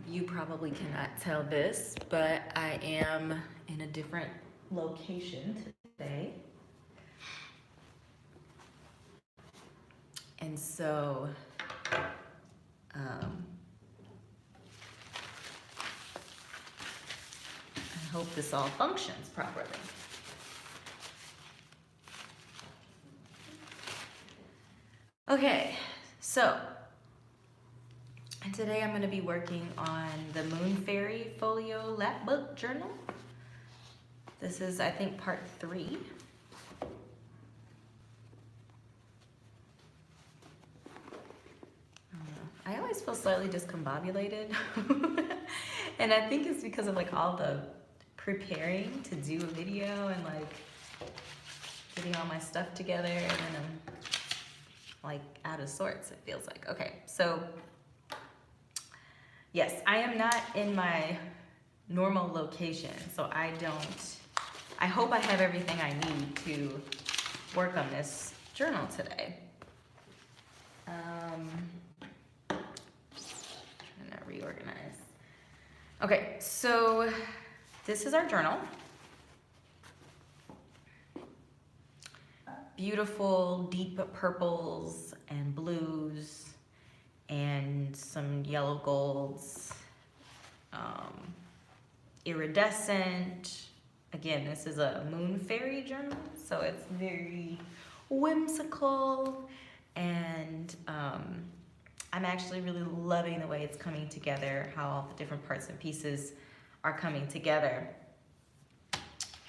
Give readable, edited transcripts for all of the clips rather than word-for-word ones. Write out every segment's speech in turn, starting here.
You probably cannot tell this, but I am in a different location today. And so, I hope this all functions properly. Okay, so today I'm going to be working on the Moon Fairy Folio Lapbook journal. This is, I think, part 3. I always feel slightly discombobulated. And I think it's because of like all the preparing to do a video and like getting all my stuff together, and then I'm like out of sorts, it feels like. Okay, so yes, I am not in my normal location, so I hope I have everything I need to work on this journal today. Trying to reorganize. Okay, so this is our journal. Beautiful deep purples and blues and some yellow golds, iridescent. Again, this is a Moon Fairy journal, so it's very whimsical, and I'm actually really loving the way it's coming together, how all the different parts and pieces are coming together.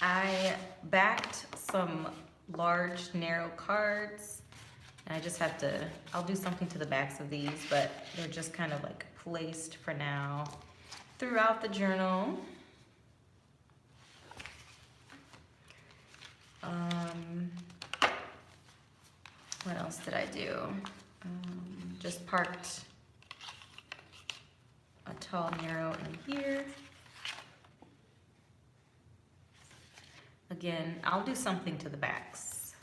I backed some large, narrow cards, and I just have to, I'll do something to the backs of these, but they're just kind of like placed for now throughout the journal. What else did I do? Just parked a tall narrow in here. Again, I'll do something to the backs.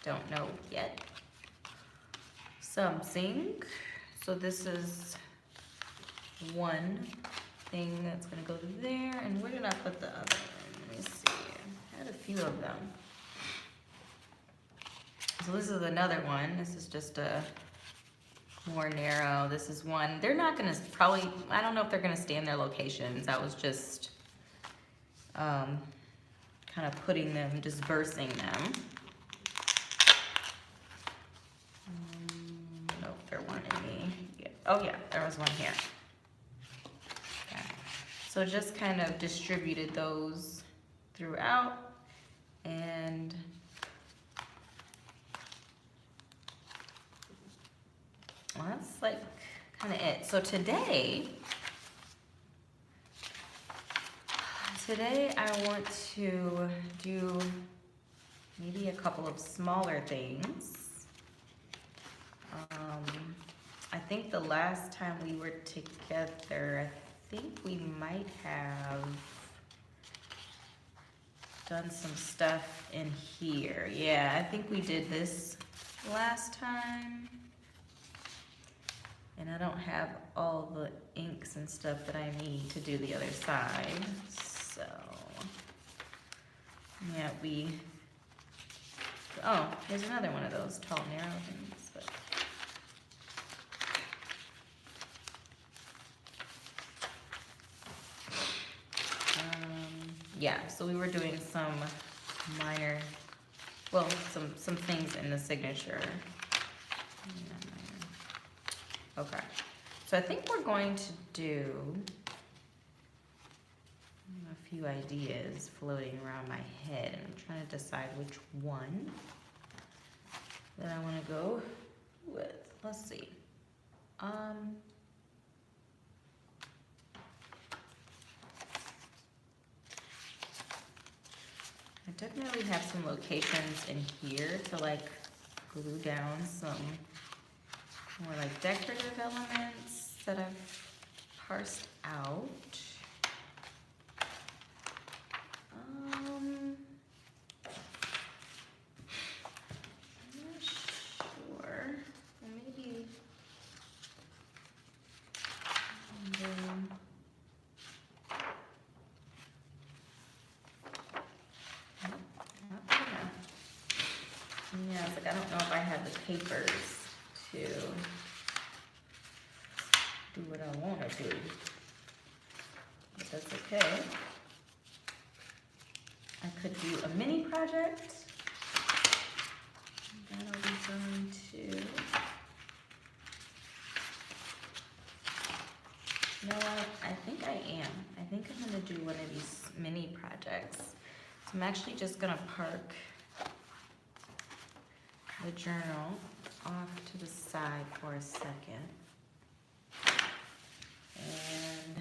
Don't know yet. Something. So this is one thing that's gonna go there. And where did I put the other one? Let me see. I had a few of them. So this is another one. This is just a more narrow. This is one. They're not gonna probably, I don't know if they're gonna stay in their locations. I was just kind of putting them, dispersing them. Nope, there weren't any. Yeah. Oh yeah, there was one here. Okay. So just kind of distributed those throughout, and well, that's like kind of it. So today I want to do maybe a couple of smaller things. I think the last time we were together, I think we might have done some stuff in here. Yeah, I think we did this last time. And I don't have all the inks and stuff that I need to do the other side. So, yeah, oh, there's another one of those tall, narrow things. But yeah, so we were doing some minor, well, some things in the signature. Okay, so I think we're going to do a few ideas floating around my head, and I'm trying to decide which one that I want to go with. Let's see. I definitely have some locations in here to like glue down some more like decorative elements that I've parsed out. I'm not sure. Well, maybe. And then Yeah, I was like, I don't know if I have the papers to do what I want to do. But that's okay. I could do a mini project. That'll be fun too. You know what? I think I am. I think I'm gonna do one of these mini projects. So I'm actually just gonna park the journal off to the side for a second. And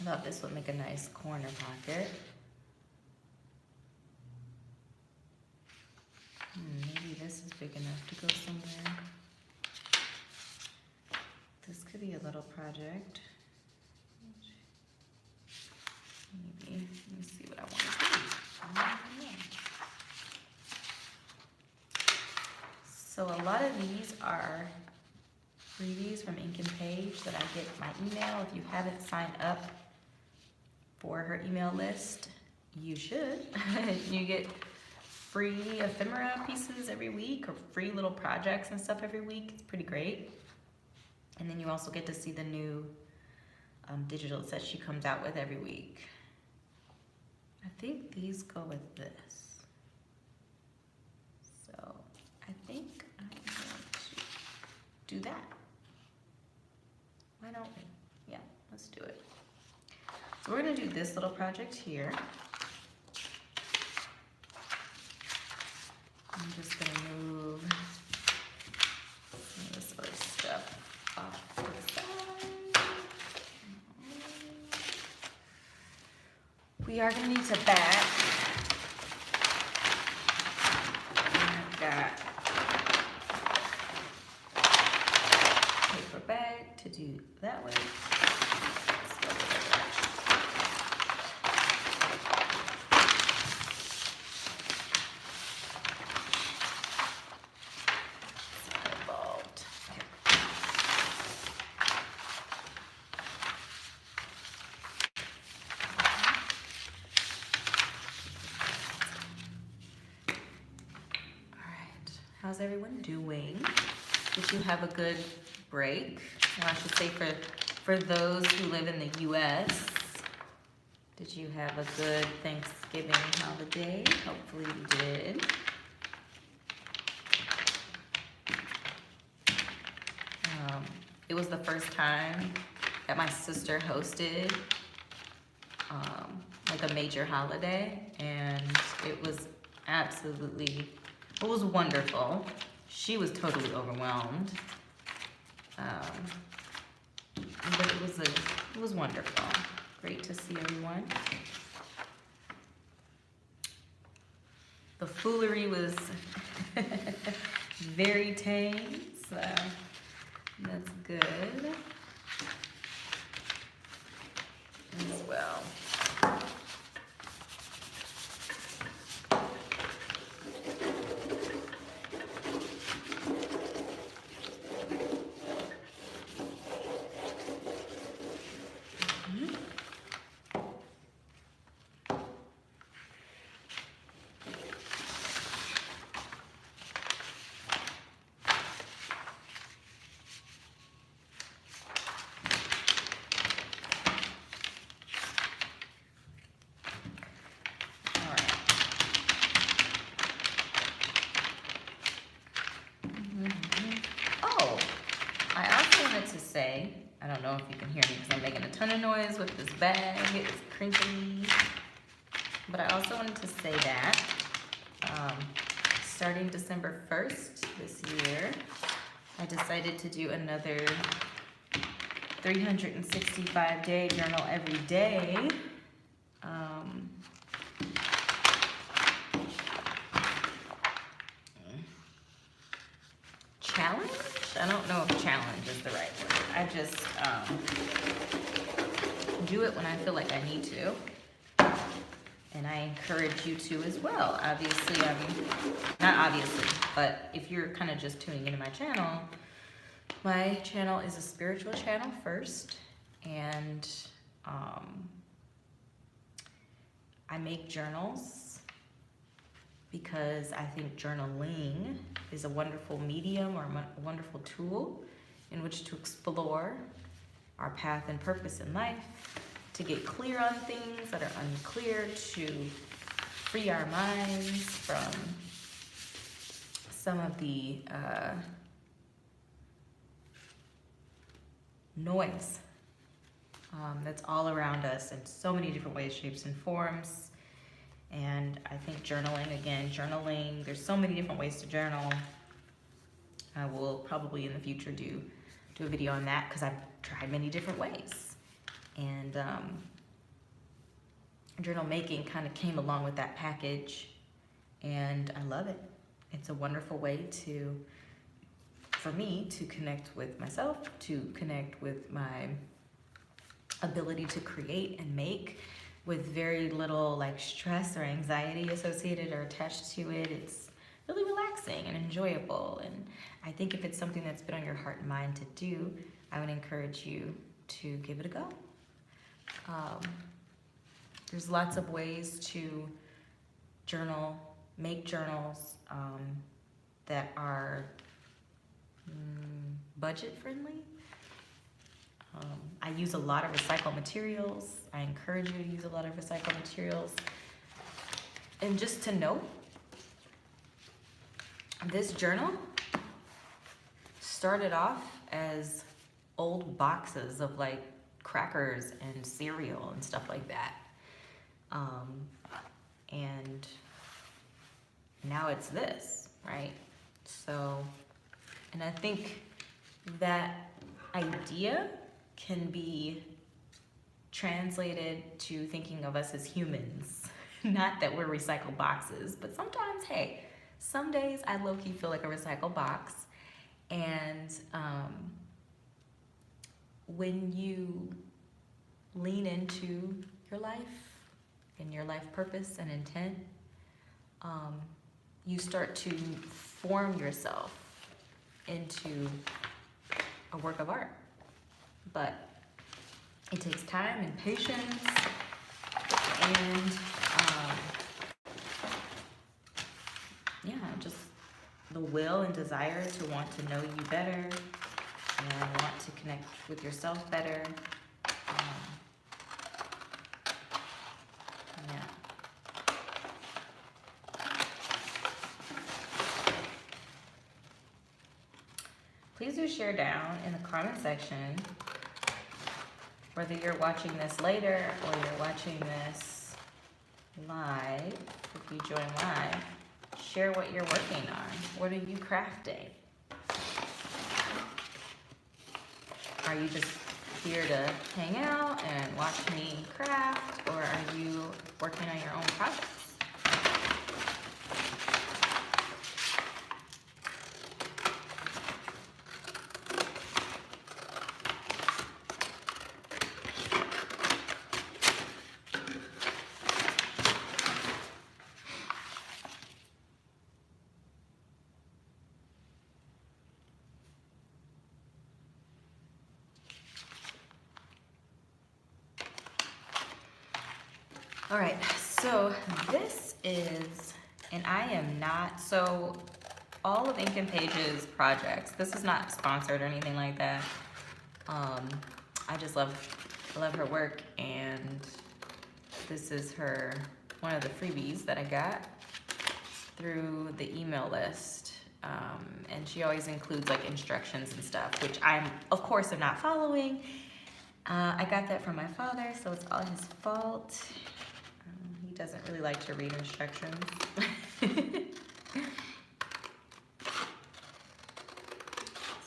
I thought this would make a nice corner pocket. Maybe this is big enough to go somewhere. This could be a little project. Maybe. Let me see what I want to do. I don't know. So a lot of these are freebies from Ink and Page that I get my email. If you haven't signed up for her email list, you should. You get free ephemera pieces every week or free little projects and stuff every week. It's pretty great. And then you also get to see the new digital sets she comes out with every week. I think these go with this. So I think I'm going to do that. Why don't we? Yeah, let's do it. So we're going to do this little project here. I'm just going to move some of this other stuff off to the side. We are going to need to back. I've got paper bag to do that way. How's everyone doing? Did you have a good break? Well, I should say for those who live in the US, did you have a good Thanksgiving holiday? Hopefully you did. It was the first time that my sister hosted like a major holiday, and it was absolutely, it was wonderful. She was totally overwhelmed. But it was wonderful. Great to see everyone. The foolery was very tame, so that's good as well. I don't know if you can hear me because I'm making a ton of noise with this bag. It's crinkly. But I also wanted to say that starting December 1st this year, I decided to do another 365-day journal every day. Challenge? I don't know if challenge is the right word. I just do it when I feel like I need to. And I encourage you to as well. Obviously, not obviously, but if you're kind of just tuning into my channel is a spiritual channel first, and I make journals because I think journaling is a wonderful medium or a wonderful tool in which to explore our path and purpose in life, to get clear on things that are unclear, to free our minds from some of the noise that's all around us in so many different ways, shapes, and forms. And I think journaling, there's so many different ways to journal. I will probably in the future do a video on that because I've tried many different ways. And journal making kind of came along with that package, and I love it. It's a wonderful way for me to connect with myself, to connect with my ability to create and make with very little like stress or anxiety associated or attached to it. It's really relaxing and enjoyable. And I think if it's something that's been on your heart and mind to do, I would encourage you to give it a go. There's lots of ways to journal, make journals that are budget friendly. I use a lot of recycled materials. I encourage you to use a lot of recycled materials. And just to note, this journal started off as old boxes of like crackers and cereal and stuff like that. And now it's this, right? So, and I think that idea can be translated to thinking of us as humans. Not that we're recycled boxes, but sometimes, hey, some days I low-key feel like a recycled box. And when you lean into your life and your life purpose and intent, you start to form yourself into a work of art. But it takes time and patience and just the will and desire to want to know you better and want to connect with yourself better. Please do share down in the comment section, whether you're watching this later or you're watching this live. If you join live, share what you're working on. What are you crafting? Are you just here to hang out and watch me craft, or are you working on your own projects? All right, so this is, and I am not, so all of Ink and Page's projects, this is not sponsored or anything like that. I just love her work, and this is one of the freebies that I got through the email list. And she always includes like instructions and stuff, which I'm, of course, am not following. I got that from my father, so it's all his fault. He doesn't really like to read instructions.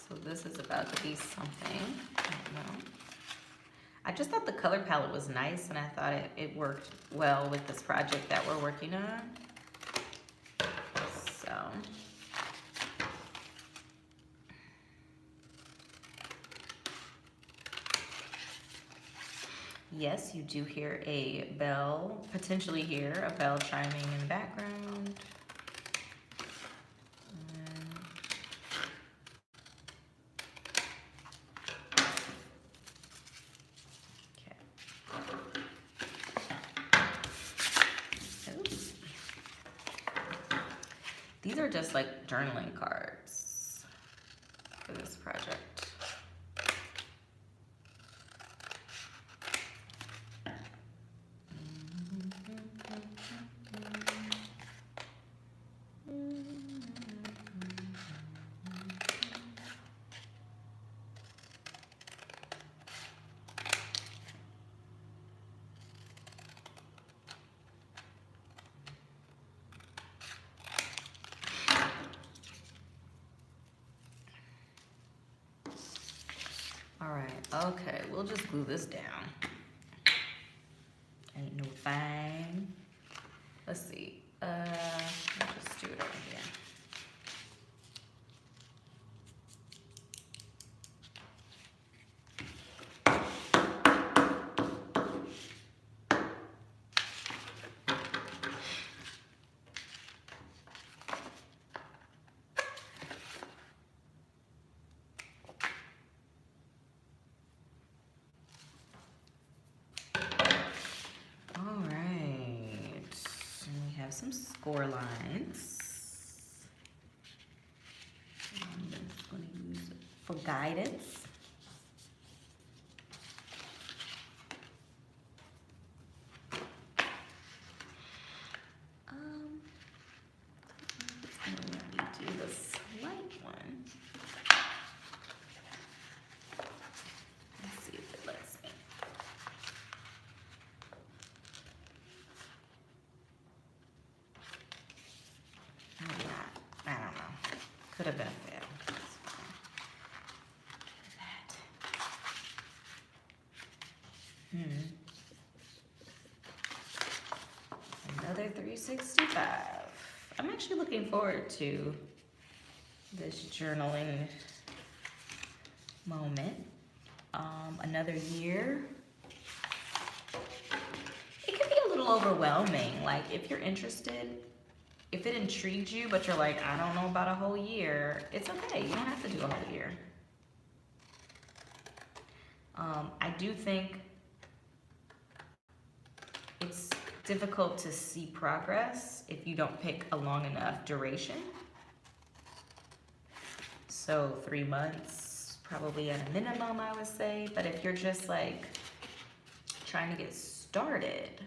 So this is about to be something. I don't know. I just thought the color palette was nice, and I thought it worked well with this project that we're working on. So. yes, you do hear a bell, potentially hear a bell chiming in the background. These are just like journaling cards for this project. Alright, okay, we'll just glue this down. Ain't no thing. Let's see. Let's just do it over here. Some score lines. I'm just going to use it for guidance. I'm going to do this light one. Let's see if it lets me. I don't know. Could have been a fail. Another 365. I'm actually looking forward to this journaling moment. Another year. It can be a little overwhelming. Like if you're interested, if it intrigues you, but you're like, I don't know about a whole year, it's okay. You don't have to do a whole year. I do think it's difficult to see progress if you don't pick a long enough duration. So 3 months, probably at a minimum, I would say. But if you're just like trying to get started,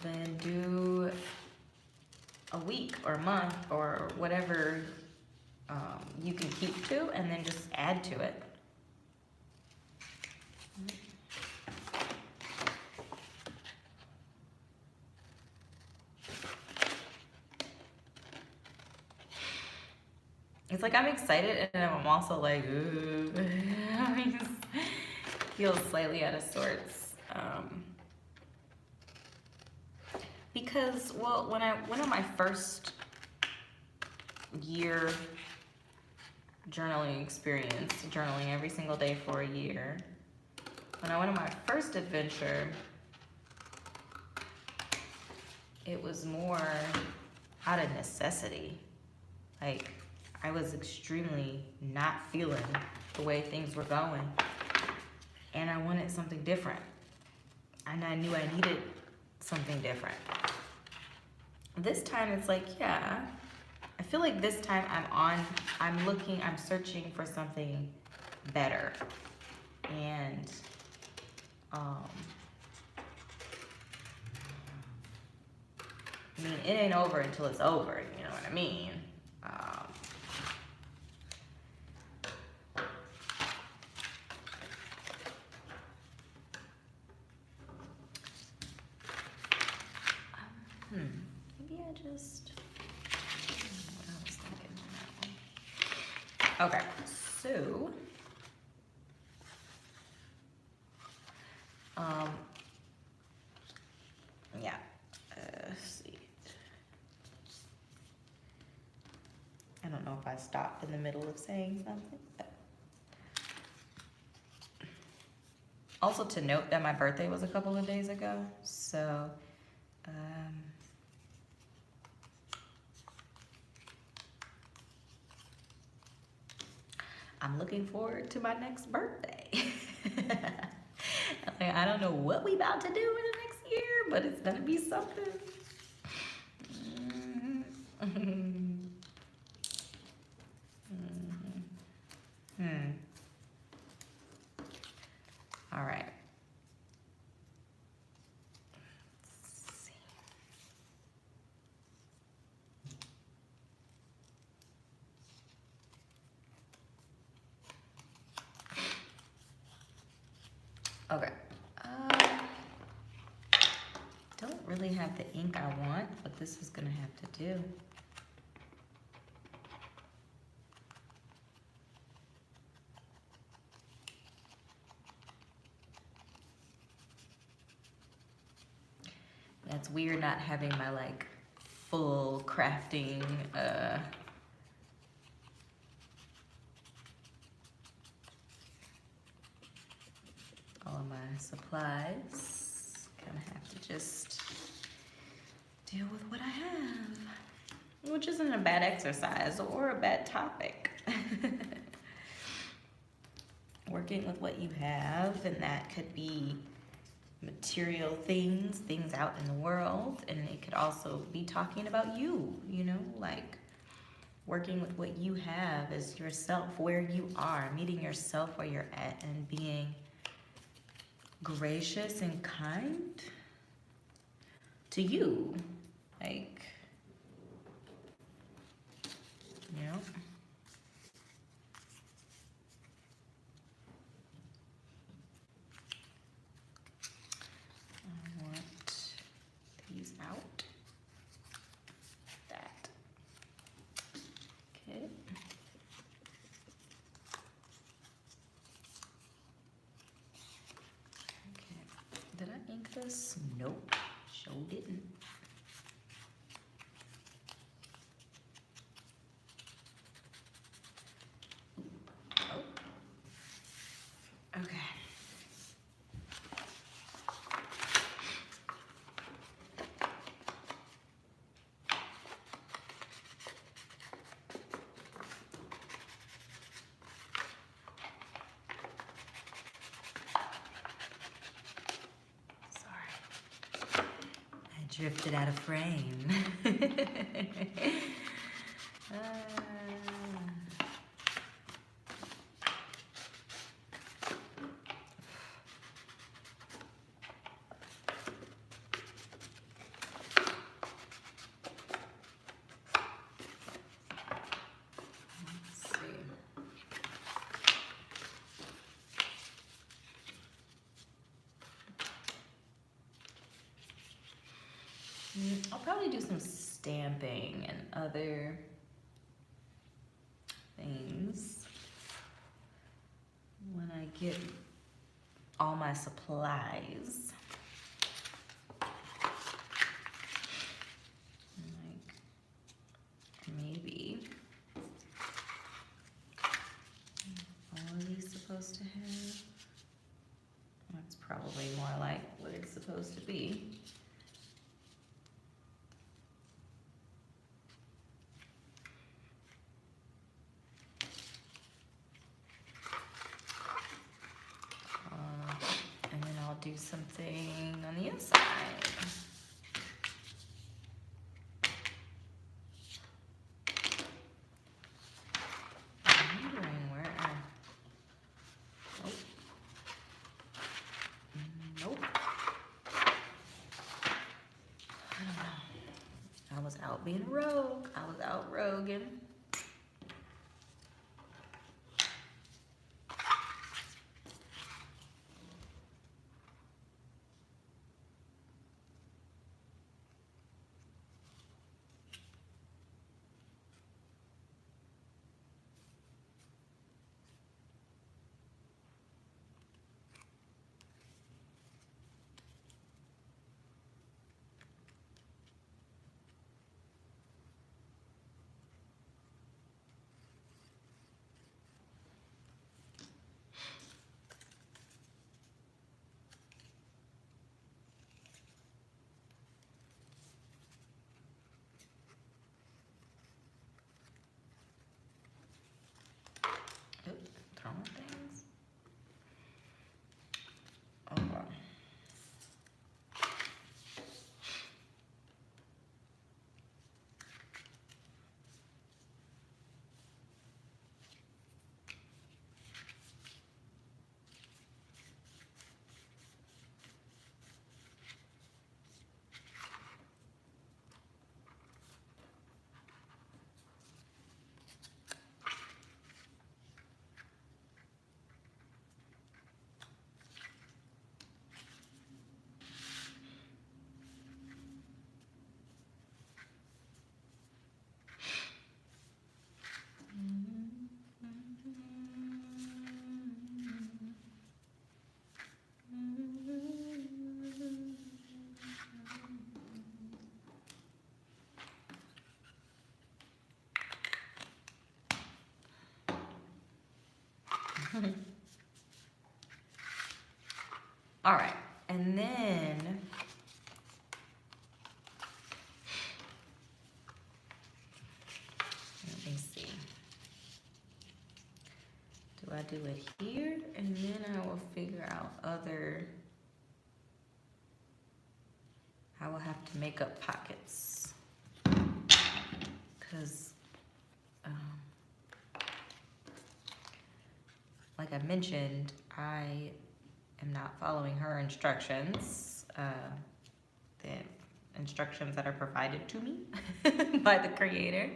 then do a week or a month or whatever you can keep to, and then just add to it. It's like I'm excited and I'm also like, ooh. I just feel slightly out of sorts. Because, well, when I went on my first year journaling experience, journaling every single day for a year, when I went on my first adventure, it was more out of necessity. Like, I was extremely not feeling the way things were going, and I wanted something different, and I knew I needed something different. This time it's like, yeah, I feel like this time I'm searching for something better. And I mean, it ain't over until it's over, you know what I mean? Maybe I just, what I was thinking on that one. Okay, so, yeah, let's see. I don't know if I stopped in the middle of saying something, but. Also to note that my birthday was a couple of days ago, so I'm looking forward to my next birthday. Like, I don't know what we about to do in the next year, but it's gonna be something. All right. Let's see. Okay. Don't really have the ink I want, but this is gonna have to do. That's weird not having my like full crafting all of my supplies. Gonna have to just deal with what I have, which isn't a bad exercise or a bad topic. Working with what you have, and that could be material things out in the world, and it could also be talking about you, you know, like working with what you have as yourself, where you are, meeting yourself where you're at, and being gracious and kind to you, like, you know. I want these out. That. Okay. Okay. Did I ink this? Nope. Sure didn't. Oh. Okay. Drifted out of frame. I'll probably do some stamping and other things when I get all my supplies. Like, maybe. All of these supposed to have? That's probably more like what it's supposed to be. Do something on the inside. I'm wondering where. Oh. Nope. I don't know. I was out being rogue. I was out roguing. All right, and then let me see. Do I do it here? And then I will figure out other, I will have to make up pockets. Because, like I mentioned, I am not following her instructions, the instructions that are provided to me by the creator.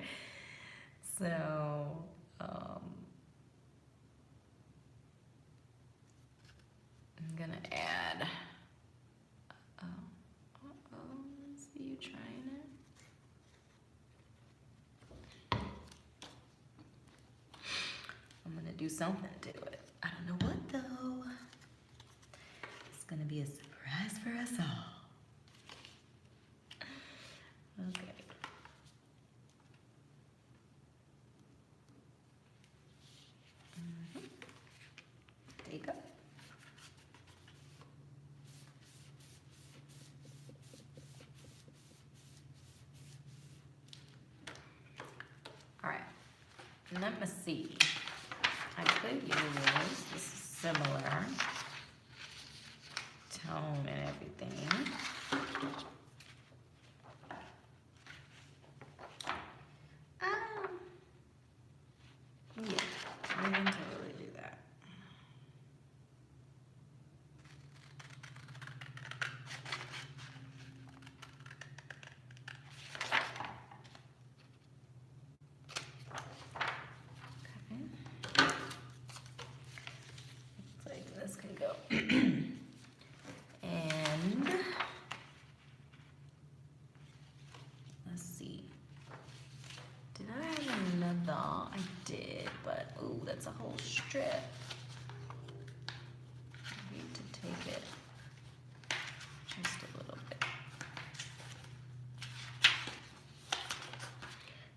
So, I'm gonna add, let's see you trying it. I'm gonna do something to it. I don't know what though. It's gonna be a surprise for us all. Okay. There you go. All right, let me see. I could use this similar tone and everything. Yeah, we can totally do that. Okay. Looks like this can go. And let's see. Did I have another? I did, but ooh, that's a whole strip. I need to take it just a little bit.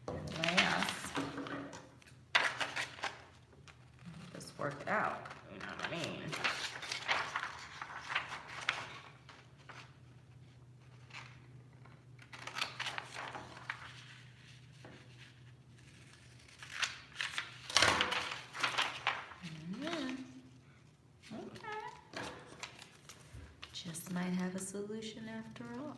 And last, just work it out. You know what I mean? Just might have a solution after all.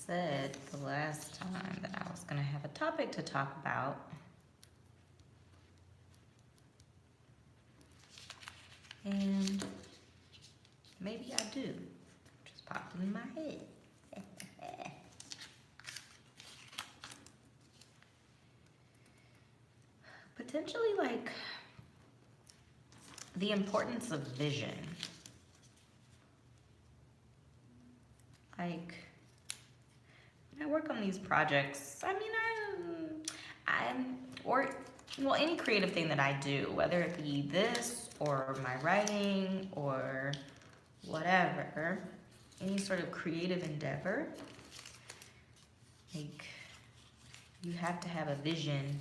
said the last time that I was going to have a topic to talk about. And maybe I do. Just popped in my head. Potentially like the importance of vision. Like, when I work on these projects, I mean, well, any creative thing that I do, whether it be this or my writing or whatever, any sort of creative endeavor, like, you have to have a vision,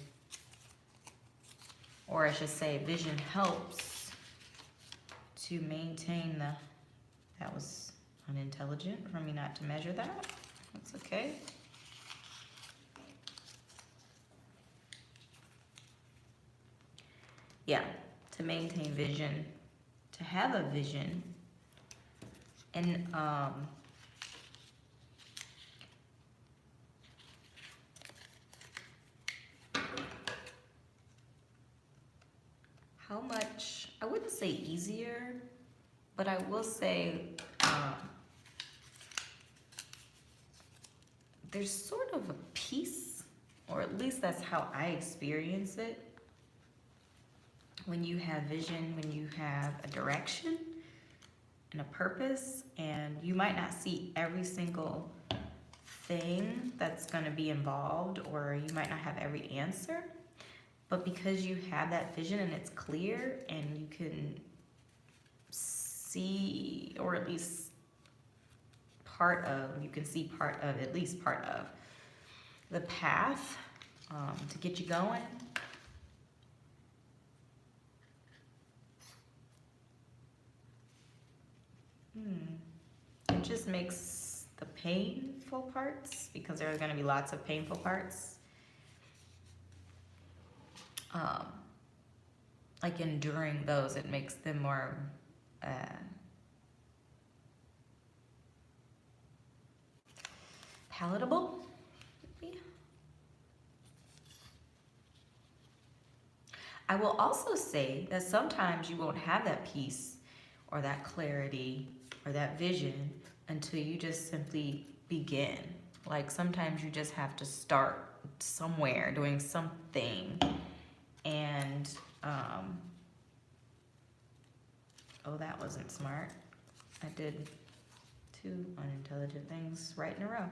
or I should say vision helps to maintain the, that was unintelligent for me not to measure that. That's okay. Yeah, to maintain vision, to have a vision, and how much, I wouldn't say easier, but I will say there's sort of a peace, or at least that's how I experience it, when you have vision, when you have a direction and a purpose, and you might not see every single thing that's going to be involved, or you might not have every answer, but because you have that vision and it's clear and you can see, or at least you can see at least part of the path to get you going. It just makes the painful parts, because there are going to be lots of painful parts, like enduring those, it makes them more palatable, maybe. I will also say that sometimes you won't have that peace or that clarity or that vision until you just simply begin. Like, sometimes you just have to start somewhere doing something, and oh, that wasn't smart. I did 2 unintelligent things right in a row.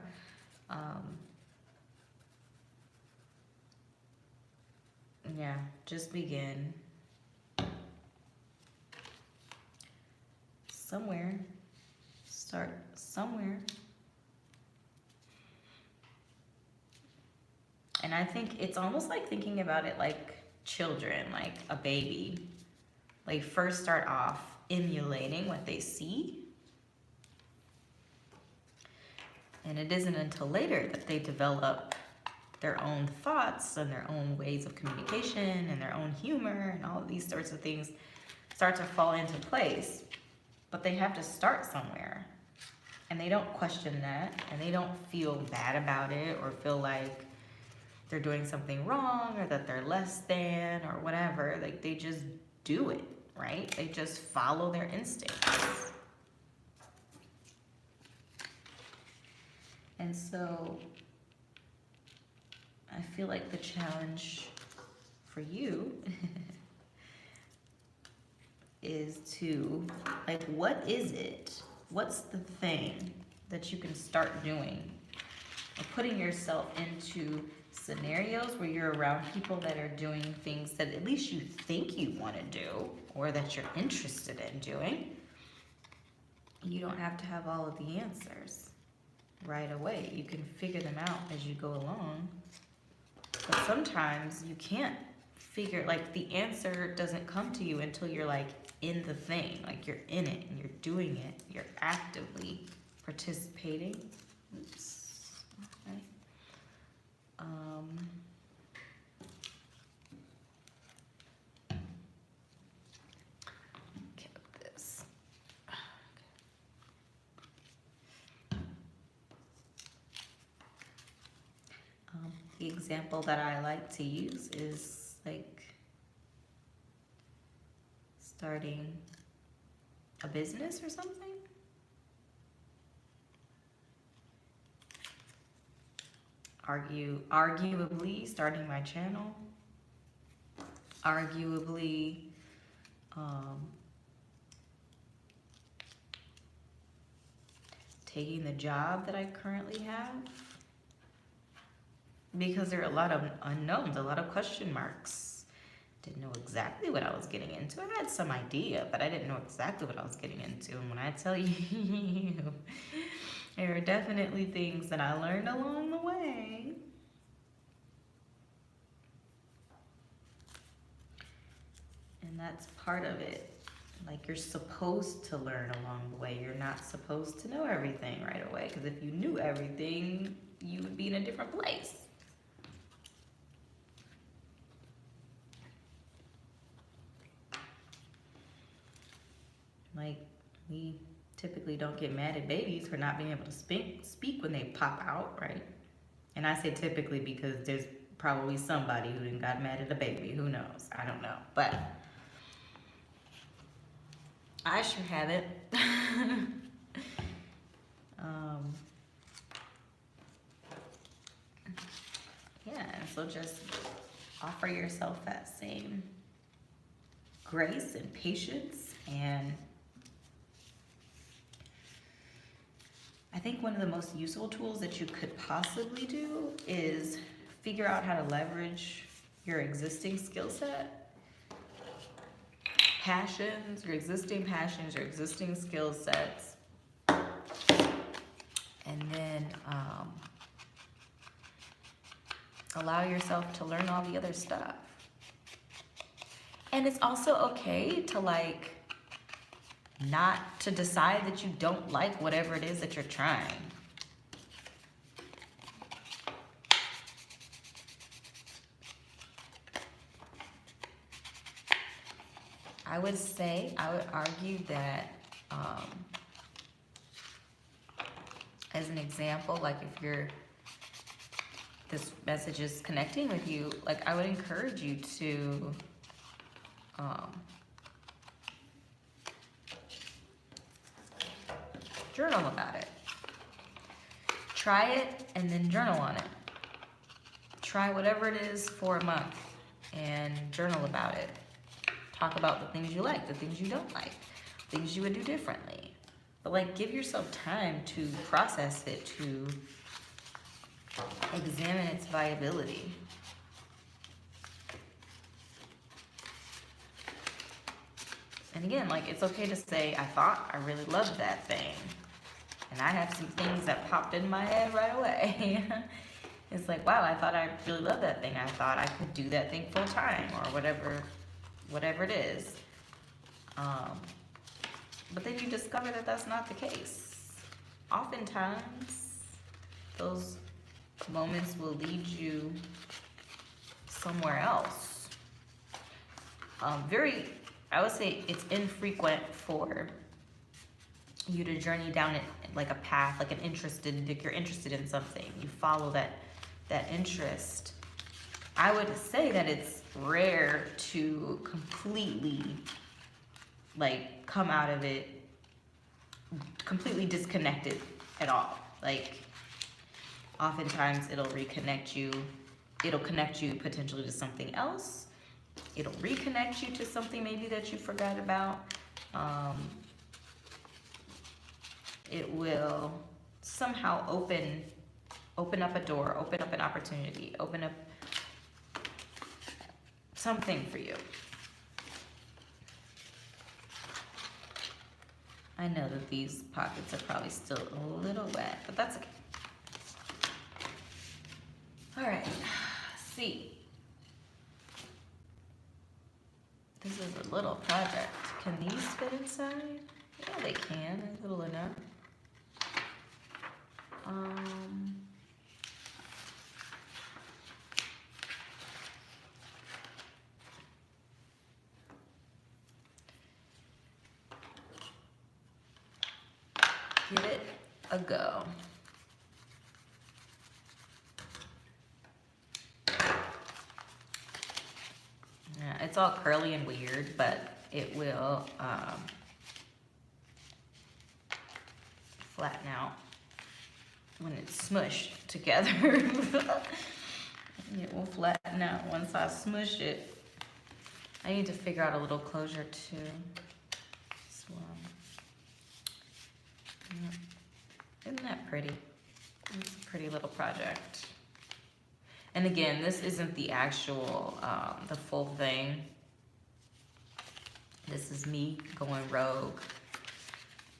Yeah, just begin somewhere. Start somewhere. And I think it's almost like thinking about it like children, like a baby. Like, first start off emulating what they see. And it isn't until later that they develop their own thoughts and their own ways of communication and their own humor, and all of these sorts of things start to fall into place. But they have to start somewhere. And they don't question that, and they don't feel bad about it or feel like they're doing something wrong or that they're less than or whatever. Like, they just do it, right? They just follow their instincts. And so I feel like the challenge for you is to, like, what is it? What's the thing that you can start doing? Or putting yourself into scenarios where you're around people that are doing things that at least you think you want to do, or that you're interested in doing. You don't have to have all of the answers right away. You can figure them out as you go along. But sometimes you can't figure, like, the answer doesn't come to you until you're, like, in the thing. Like, you're in it and you're doing it. You're actively participating. Oops. Okay. Kept this. The example that I like to use is like starting a business or something. Arguably starting my channel. Arguably taking the job that I currently have. Because there are a lot of unknowns, a lot of question marks. Didn't know exactly what I was getting into. I had some idea, but I didn't know exactly what I was getting into. And when I tell you, there are definitely things that I learned along the way. And that's part of it. Like, you're supposed to learn along the way. You're not supposed to know everything right away. Because if you knew everything, you would be in a different place. Like, we typically don't get mad at babies for not being able to speak when they pop out, right? And I say typically because there's probably somebody who didn't got mad at a baby. Who knows? I don't know. But I sure haven't. Yeah, and so just offer yourself that same grace and patience. And I think one of the most useful tools that you could possibly do is figure out how to leverage your existing skill set, your existing skill sets, and then allow yourself to learn all the other stuff. And it's also okay to not to decide that you don't like whatever it is that you're trying. I would argue that as an example, like if this message is connecting with you, like I would encourage you to journal about it. Try it and then journal on it. Try whatever it is for a month and journal about it. Talk about the things you like, the things you don't like, things you would do differently. But like, give yourself time to process it, to examine its viability. And again, like, it's okay to say, I thought I really loved that thing. And I have some things that popped in my head right away. It's like, wow, I thought I really loved that thing. I thought I could do that thing full time or whatever it is. But then you discover that that's not the case. Oftentimes, those moments will lead you somewhere else. I would say it's infrequent for you to journey down it like a path, like you're interested in something. You follow that interest. I would say that it's rare to completely like come out of it completely disconnected at all. Like, oftentimes it'll reconnect you. It'll connect you potentially to something else. It'll reconnect you to something maybe that you forgot about. It will somehow open up a door, open up an opportunity, open up something for you. I know that these pockets are probably still a little wet, but that's okay. All right, C. This is a little project. Can these fit inside? Yeah, they can. They're little enough. Give it a go. it's all curly and weird, but it will flatten out when it's smushed together. It will flatten out once I smush it. I need to figure out a little closure too. So, isn't that pretty? It's a pretty little project. And again, this isn't the actual, the full thing. This is me going rogue.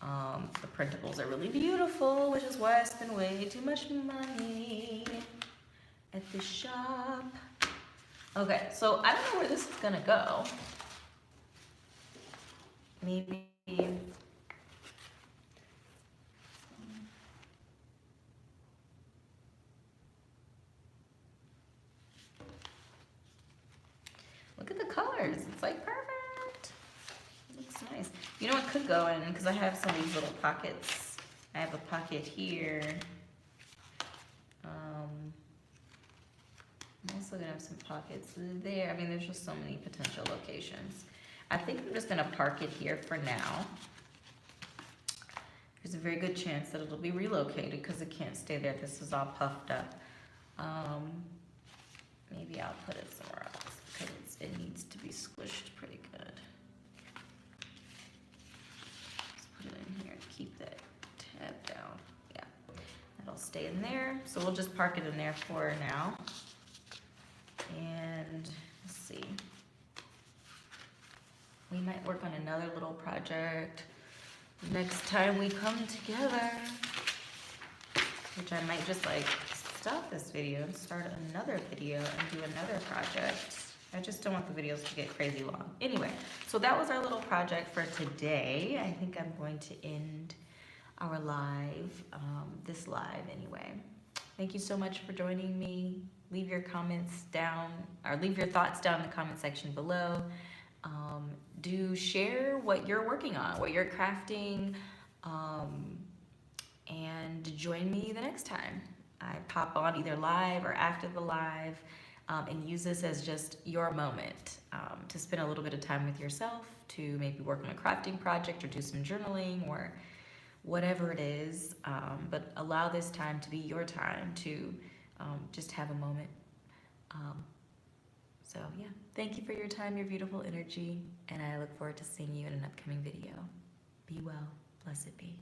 The printables are really beautiful, which is why I spend way too much money at the shop. Okay, so I don't know where this is gonna go. Maybe. Look at the colors. It's like perfect. It looks nice. You know what could go in, because I have some of these little pockets. I have a pocket here. I'm also gonna have some pockets there. I mean, there's just so many potential locations. I think I'm just gonna park it here for now. There's a very good chance that it'll be relocated because it can't stay there. This is all puffed up. Maybe I'll put it somewhere else because it needs to be squished pretty good. Let's put it in here to keep that tab down. Yeah, that'll stay in there. So we'll just park it in there for now. And let's see. We might work on another little project next time we come together, which I might just like stop this video and start another video and do another project. I just don't want the videos to get crazy long. Anyway, so that was our little project for today. I think I'm going to end our live, this live anyway. Thank you so much for joining me. Leave your comments down, or leave your thoughts down in the comment section below. Do share what you're working on, what you're crafting, and join me the next time I pop on either live or after the live, and use this as just your moment to spend a little bit of time with yourself, to maybe work on a crafting project or do some journaling or whatever it is, but allow this time to be your time to just have a moment. So yeah, thank you for your time, your beautiful energy, and I look forward to seeing you in an upcoming video. Be well, blessed be.